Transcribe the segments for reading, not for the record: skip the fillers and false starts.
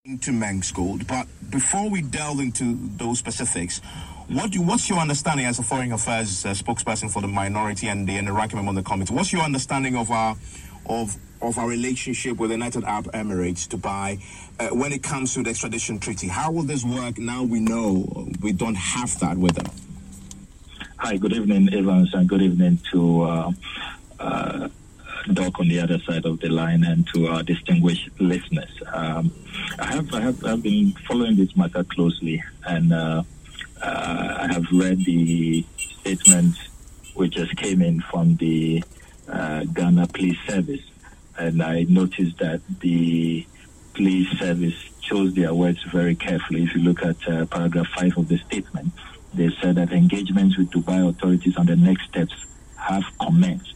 into Manx Gold, but before we delve into those specifics, what's your understanding as a foreign affairs spokesperson for the minority and the ranking member on the committee? What's your understanding of our relationship with the United Arab Emirates, Dubai, when it comes to the extradition treaty? How will this work now we know we don't have that with them? Hi, good evening, Evans, and good evening to Doc on the other side of the line and to our distinguished listeners. I've been following this matter closely, and I have read the statement which just came in from the Ghana Police Service, and I noticed that the police service chose their words very carefully. If you look at paragraph 5 of the statement, they said that engagements with Dubai authorities on the next steps have commenced,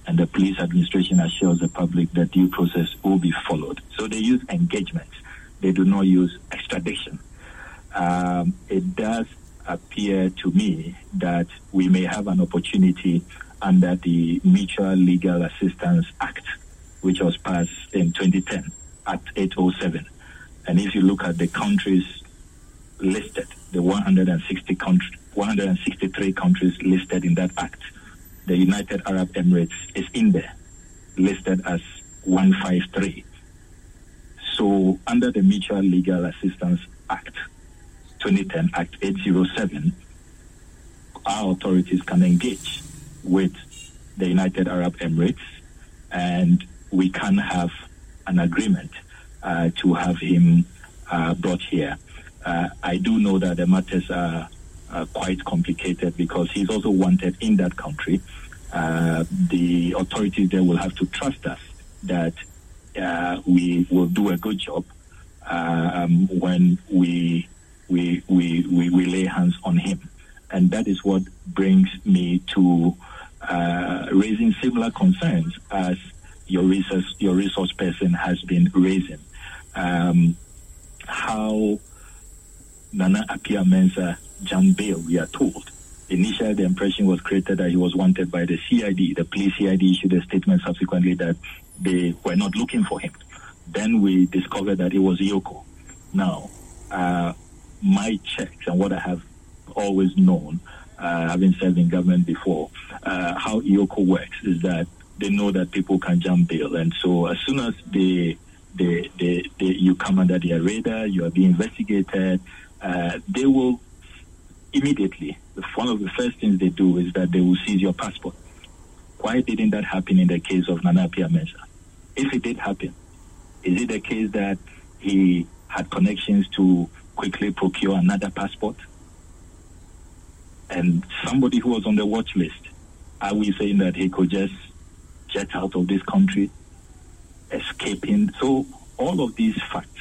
and the police administration assures the public that due process will be followed. So they use engagements. They do not use extradition. It does appear to me that we may have an opportunity under the Mutual Legal Assistance Act, which was passed in 2010, Act 807. And if you look at the countries listed, the 163 countries listed in that act, the United Arab Emirates is in there, listed as 153. So under the Mutual Legal Assistance Act, 2010, Act 807, our authorities can engage with the United Arab Emirates, and we can have an agreement to have him brought here. I do know that the matters are quite complicated because he's also wanted in that country. The authorities there will have to trust us that we will do a good job when we lay hands on him. And that is what brings me to raising similar concerns as your resource person has been raising. How Nana Appiah Mensah jumped bail, we are told. Initially, the impression was created that he was wanted by the CID. The police CID issued a statement subsequently that they were not looking for him. Then we discovered that it was Yoko. Now, my checks and what I have always known, having served in government before, how Yoko works is that they know that people can jump bail. And so as soon as you come under their radar, you are being investigated, they will immediately, one of the first things they do is that they will seize your passport. Why didn't that happen in the case of Nana Appiah Mensah? If it did happen, is it the case that he had connections to quickly procure another passport? And somebody who was on the watch list, are we saying that he could just jet out of this country, escaping? So all of these facts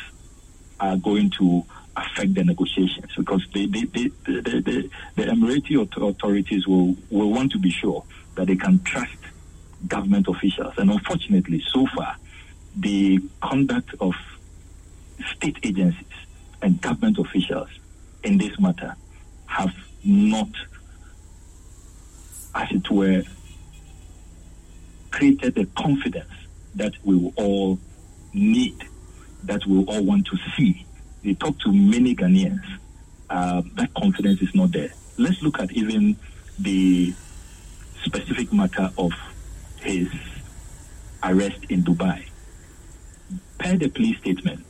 are going to affect the negotiations because the Emirati authorities will want to be sure that they can trust government officials. And unfortunately, so far, the conduct of state agencies and government officials in this matter have not, as it were, created the confidence that we will all need, that we will all want to see. We talk to many Ghanaians. That confidence is not there. Let's look at even the specific matter of his arrest in Dubai. Per the police statement,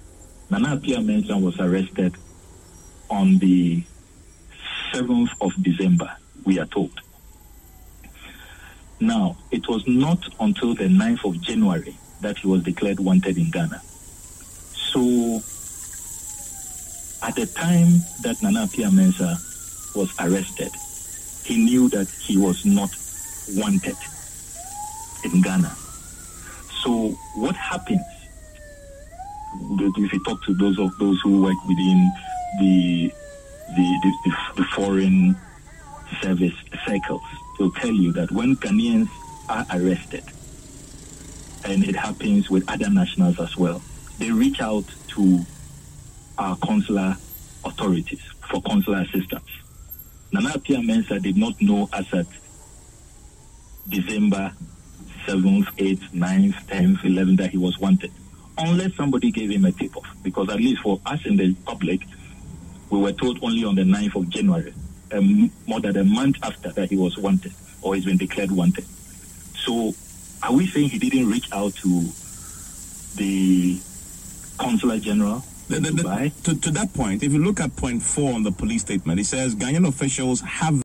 Nana Appiah Mensah was arrested on the 7th of December, we are told. Now, it was not until the 9th of January that he was declared wanted in Ghana. So, at the time that Nana Appiah Mensah was arrested, he knew that he was not wanted in Ghana. So, what happens if you talk to those who work within the foreign service circles? They'll tell you that when Ghanaians are arrested, and it happens with other nationals as well, they reach out to our consular authorities for consular assistance. Nana Appiah Mensah did not know as at December 7th, 8th, 9th, 10th, 11th that he was wanted unless somebody gave him a tip-off, because at least for us in the public, we were told only on the 9th of January, more than a month after that he was wanted, or he's been declared wanted. So are we saying he didn't reach out to the Consular General in Dubai? To that point, if you look at point 4 on the police statement, it says Ghanaian officials have